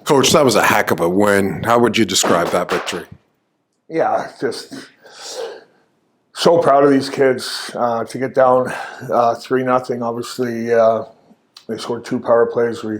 Coach, that was a heck of a win. How would you describe that victory? Yeah, just so proud of these kids to get down 3-0. Obviously, they scored 2 power plays. We,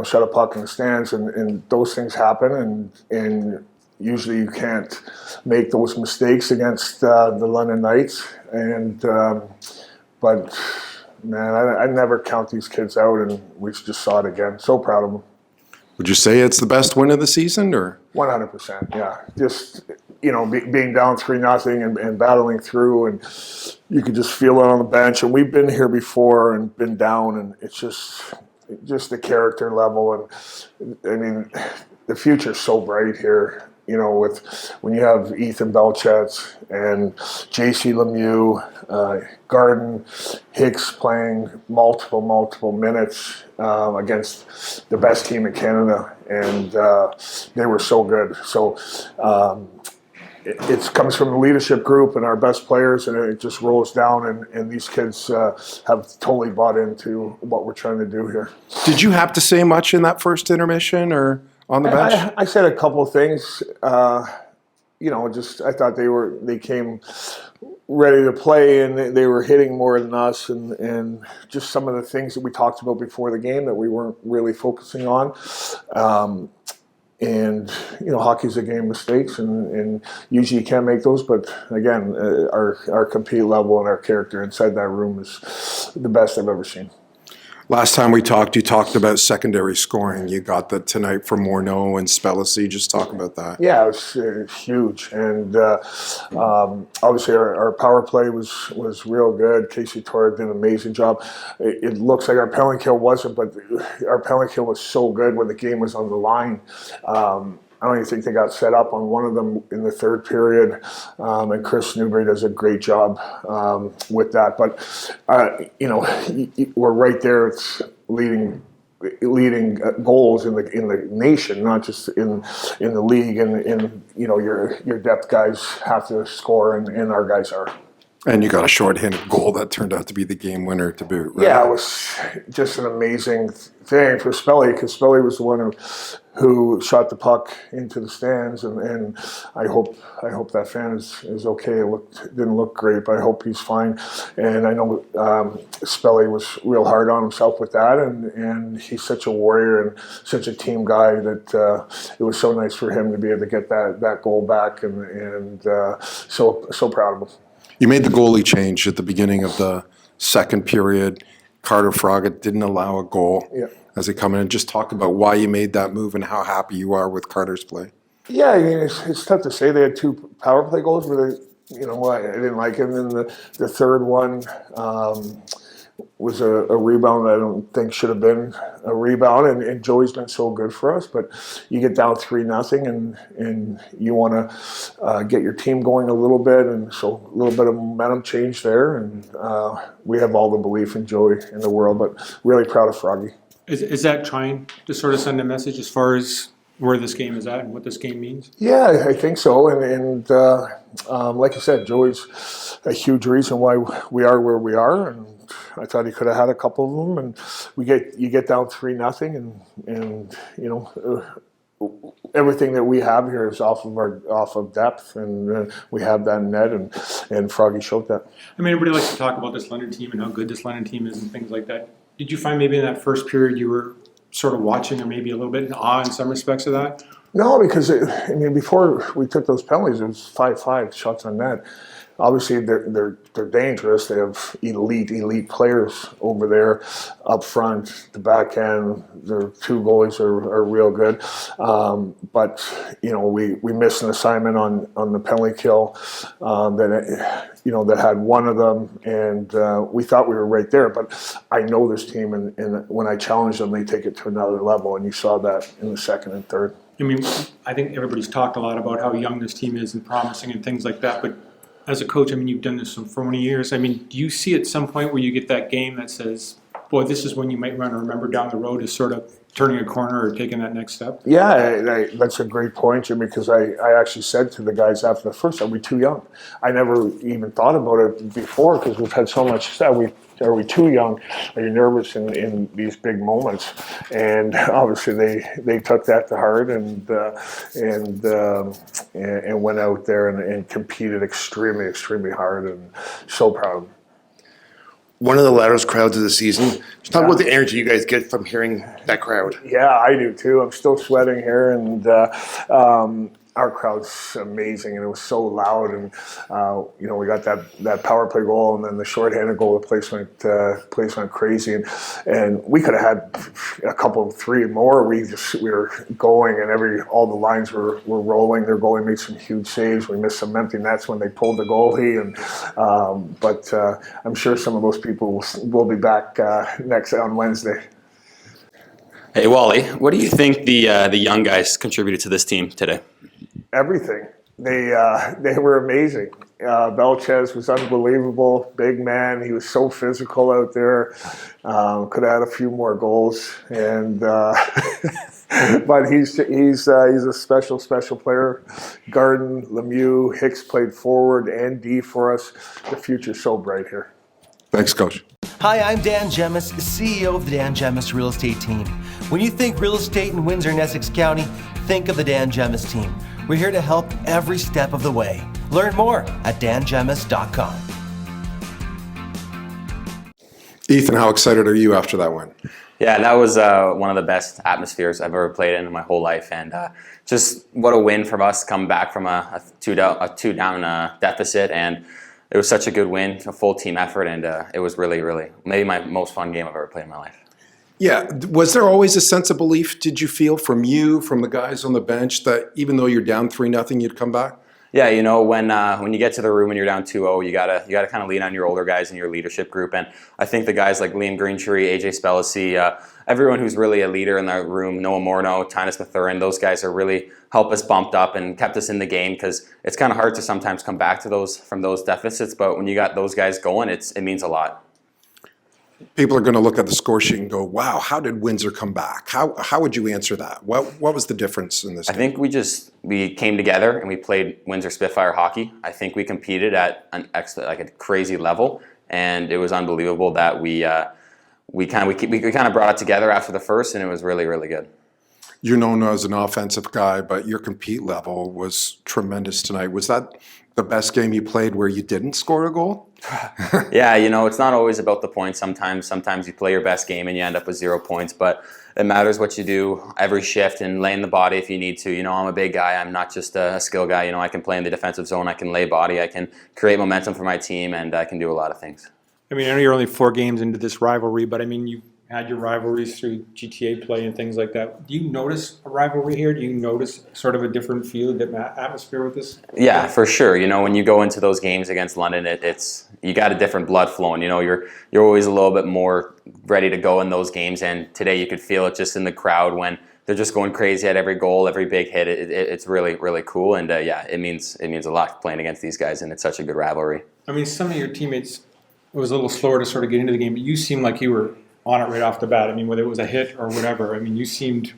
shot a puck in the stands, and those things happen. And usually you can't make those mistakes against the London Knights. But man, I never count these kids out, and we just saw it again. So proud of them. Would you say it's the best win of the season, or? 100%, yeah. Just, being down 3-0 and battling through, and you could just feel it on the bench. And we've been here before and been down, and it's just the character level. And I mean, the future's so bright here. With when you have Ethan Belchetz and J.C. Lemieux, Garden, Hicks playing multiple minutes against the best team in Canada, and they were so good. So it comes from the leadership group and our best players, and it just rolls down, and these kids have totally bought into what we're trying to do here. Did you have to say much in that first intermission, or on the bench? I said a couple of things. I thought they came ready to play, and they were hitting more than us, and just some of the things that we talked about before the game that we weren't really focusing on. Hockey's a game of mistakes, and usually you can't make those. But again, our compete level and our character inside that room is the best I've ever seen. Last time we talked, you talked about secondary scoring. You got that tonight from Morneau and Spellisy. Just talk about that. Yeah, it was huge. And obviously our power play was real good. Casey Torre did an amazing job. It looks like our penalty kill wasn't, but our penalty kill was so good when the game was on the line. I don't even think they got set up on one of them in the third period, and Chris Newbury does a great job with that. But we're right there. It's leading goals in the nation, not just in the league. And your depth guys have to score, and our guys are. And you got a shorthanded goal that turned out to be the game winner to boot, right? Yeah, it was just an amazing thing for Spelly, because Spelly was the one who shot the puck into the stands, and I hope that fan is okay. It didn't look great, but I hope he's fine. And I know Spelly was real hard on himself with that, and he's such a warrior and such a team guy that it was so nice for him to be able to get that goal back, and so proud of him. You made the goalie change at the beginning of the second period. Carter Fraga didn't allow a goal as he come in. Just talk about why you made that move and how happy you are with Carter's play. Yeah, I mean, it's tough to say. They had 2 power play goals, but I didn't like him. And the third one was a rebound that I don't think should have been a rebound. And Joey's been so good for us, but you get down 3-0, and you want to get your team going a little bit, and so a little bit of momentum change there. And we have all the belief in Joey in the world, but really proud of Froggy. Is that trying to sort of send a message as far as where this game is at and what this game means? Yeah, I think so. And like you said, Joey's a huge reason why we are where we are. And I thought he could have had a couple of them. And you get down 3-0, and everything that we have here is off of depth, and we have that net, and Froggy showed that. I mean, everybody likes to talk about this London team and how good this London team is and things like that. Did you find maybe in that first period you were sort of watching or maybe a little bit in awe in some respects of that? No, because before we took those penalties, it was 5-5 shots on net. Obviously, they're dangerous. They have elite players over there up front. The back end, their 2 goalies are real good. But we missed an assignment on the penalty kill that had one of them, and we thought we were right there. But I know this team, and when I challenge them, they take it to another level, and you saw that in the second and third. I mean, I think everybody's talked a lot about how young this team is and promising and things like that, but as a coach, I mean, you've done this for many years. I mean, do you see at some point where you get that game that says, boy, this is when you might want to remember down the road as sort of turning a corner or taking that next step? Yeah, that's a great point, Jimmy, because I actually said to the guys after the first, are we too young? I never even thought about it before because we've had so much. Are we too young? Are you nervous in these big moments? And obviously they took that to heart and went out there and competed extremely hard, and so proud. One of the loudest crowds of the season. Just talk about the energy you guys get from hearing that crowd. Yeah, I do too. I'm still sweating here, and our crowd's amazing, and it was so loud. And we got that power play goal, and then the shorthanded goal. The place went crazy, and we could have had three more. We were going, and all the lines were rolling. Their goalie made some huge saves. We missed some empty nets when they pulled the goalie, but I'm sure some of those people will be back next on Wednesday. Hey, Wally, what do you think the young guys contributed to this team today? Everything. They were amazing. Belchetz was unbelievable, big man. He was so physical out there. Could have had a few more goals, and but he's a special player. Garden, Lemieux, Hicks played forward and D for us. The future's so bright here. Thanks, Coach. Hi, I'm Dan Gemus, CEO of the Dan Gemus Real Estate Team. When you think real estate in Windsor and Essex County, think of the Dan Gemus Team. We're here to help every step of the way. Learn more at dangemus.com. Ethan, how excited are you after that win? Yeah, that was one of the best atmospheres I've ever played in my whole life, and just what a win from us, come back from a two down deficit, and it was such a good win, a full team effort, and it was really maybe my most fun game I've ever played in my life. Yeah. Was there always a sense of belief, did you feel, from the guys on the bench, that even though you're down 3-0, you'd come back? Yeah, when you get to the room and you're down 2-0, you gotta kind of lean on your older guys in your leadership group. And I think the guys like Liam Greentree, AJ Spellacy, everyone who's really a leader in that room, Noah Morneau, Tynas Mathurin, those guys are really helped us bumped up and kept us in the game, because it's kind of hard to sometimes come back to those deficits. But when you got those guys going, it means a lot. People are going to look at the score sheet and go, wow, how did Windsor come back? How would you answer that? What was the difference in this game? I think we came together and we played Windsor Spitfire hockey. I think we competed at a crazy level, and it was unbelievable that we kind of brought it together after the first, and it was really good. You're known as an offensive guy, but your compete level was tremendous tonight. Was that the best game you played where you didn't score a goal? Yeah, it's not always about the points. Sometimes you play your best game and you end up with 0 points, but it matters what you do every shift and lay in the body if you need to. I'm a big guy. I'm not just a skill guy. I can play in the defensive zone. I can lay body. I can create momentum for my team, and I can do a lot of things. I know you're only 4 games into this rivalry, but you had your rivalries through GTA play and things like that. Do you notice a rivalry here? Do you notice sort of a different feel, different atmosphere with this? Yeah, for sure. When you go into those games against London, you got a different blood flowing. You're always a little bit more ready to go in those games, and today you could feel it just in the crowd when they're just going crazy at every goal, every big hit. It's really cool, and it means a lot playing against these guys, and it's such a good rivalry. Some of your teammates was a little slower to sort of get into the game, but you seemed like you were on it right off the bat. Whether it was a hit or whatever, you seemed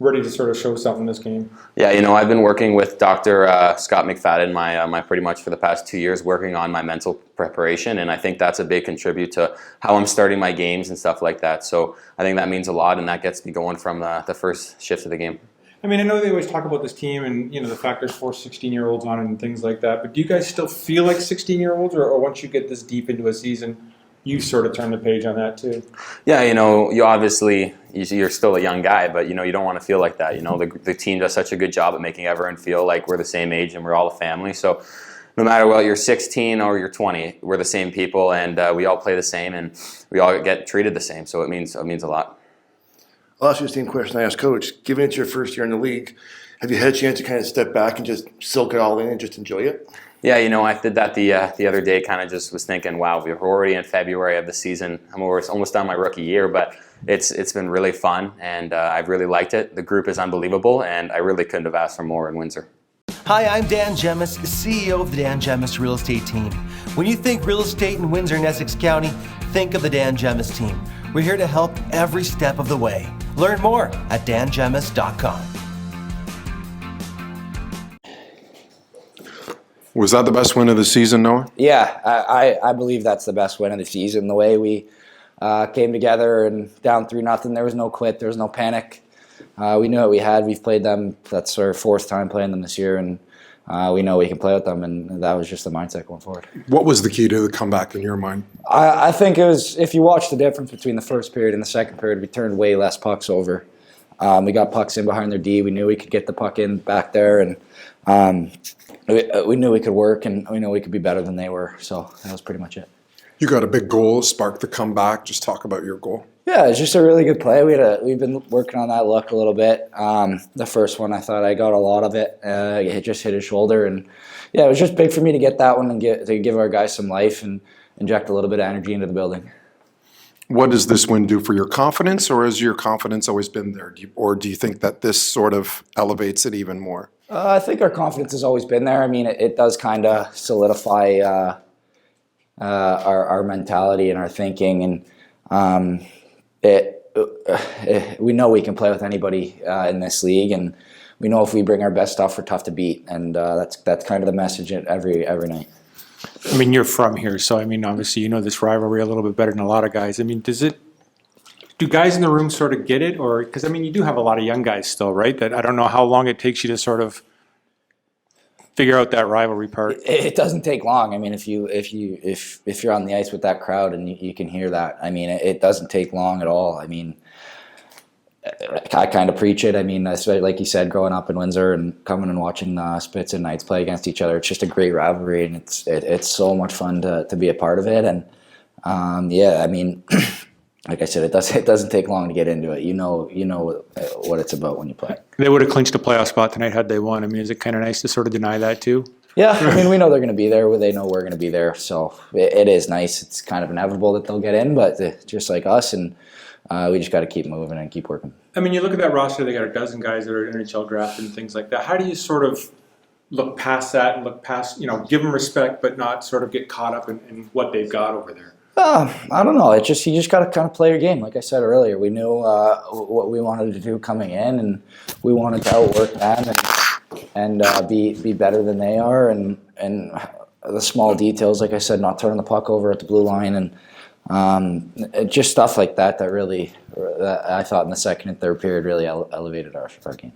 ready to sort of show something this game. Yeah, I've been working with Dr. Scott McFadden my pretty much for the past 2 years, working on my mental preparation, and I think that's a big contribute to how I'm starting my games and stuff like that. So I think that means a lot, and that gets me going from the first shift of the game. I know they always talk about this team and the fact there's 4 16-year-olds on it and things like that, but do you guys still feel like 16-year-olds, or once you get this deep into a season, you sort of turn the page on that too? Yeah, you obviously, you're still a young guy, but you don't want to feel like that. The team does such a good job at making everyone feel like we're the same age and we're all a family. So no matter whether you're 16 or you're 20, we're the same people, and we all play the same, and we all get treated the same. So it means a lot. I'll ask you the same question I asked Coach. Given it's your first year in the league, have you had a chance to kind of step back and just soak it all in and just enjoy it? Yeah, I did that the other day, kind of just was thinking, wow, we're already in February of the season. I'm almost done my rookie year, but it's been really fun, and I've really liked it. The group is unbelievable, and I really couldn't have asked for more in Windsor. Hi, I'm Dan Gemus, CEO of the Dan Gemus Real Estate Team. When you think real estate in Windsor and Essex County, think of the Dan Gemus Team. We're here to help every step of the way. Learn more at dangemus.com. Was that the best win of the season, Noah? Yeah, I believe that's the best win of the season. The way we came together and down 3-0, there was no quit, there was no panic. We knew what we had. We've played them. That's our 4th time playing them this year, and we know we can play with them, and that was just the mindset going forward. What was the key to the comeback in your mind? I think it was, if you watch the difference between the first period and the second period, we turned way less pucks over. We got pucks in behind their D. We knew we could get the puck in back there, and we knew we could work, and we knew we could be better than they were. So that was pretty much it. You got a big goal, sparked the comeback. Just talk about your goal. Yeah, it's just a really good play. We've been working on that look a little bit. The first one, I thought I got a lot of it. It just hit his shoulder, and yeah, it was just big for me to get that one and to give our guys some life and inject a little bit of energy into the building. What does this win do for your confidence, or has your confidence always been there? Or do you think that this sort of elevates it even more? I think our confidence has always been there. I mean, it does kind of solidify our mentality and our thinking, and we know we can play with anybody in this league, and we know if we bring our best stuff, we're tough to beat, and that's kind of the message every night. I mean, you're from here, so I mean, obviously, you know this rivalry a little bit better than a lot of guys. I mean, do guys in the room sort of get it, or because I mean, you do have a lot of young guys still, right? That I don't know how long it takes you to sort of figure out that rivalry part. It doesn't take long. I mean, if you're on the ice with that crowd and you can hear that, I mean, it doesn't take long at all. I mean, I kind of preach it. I mean, like you said, growing up in Windsor and coming and watching Spits and Knights play against each other, it's just a great rivalry, and it's so much fun to be a part of it. And yeah, I mean, like I said, it doesn't take long to get into it. You know what it's about when you play. They would have clinched a playoff spot tonight had they won. I mean, is it kind of nice to sort of deny that too? Yeah, I mean, we know they're going to be there. They know we're going to be there. So it is nice. It's kind of inevitable that they'll get in, but just like us, and we just got to keep moving and keep working. I mean, you look at that roster, they got a dozen guys that are NHL drafted and things like that. How do you sort of look past that and look past, give them respect, but not sort of get caught up in what they've got over there? I don't know. You just got to kind of play your game. Like I said earlier, we knew what we wanted to do coming in, and we wanted to outwork them and be better than they are. And the small details, like I said, not turning the puck over at the blue line, and just stuff like that. That really, I thought in the second and third period, really elevated our game.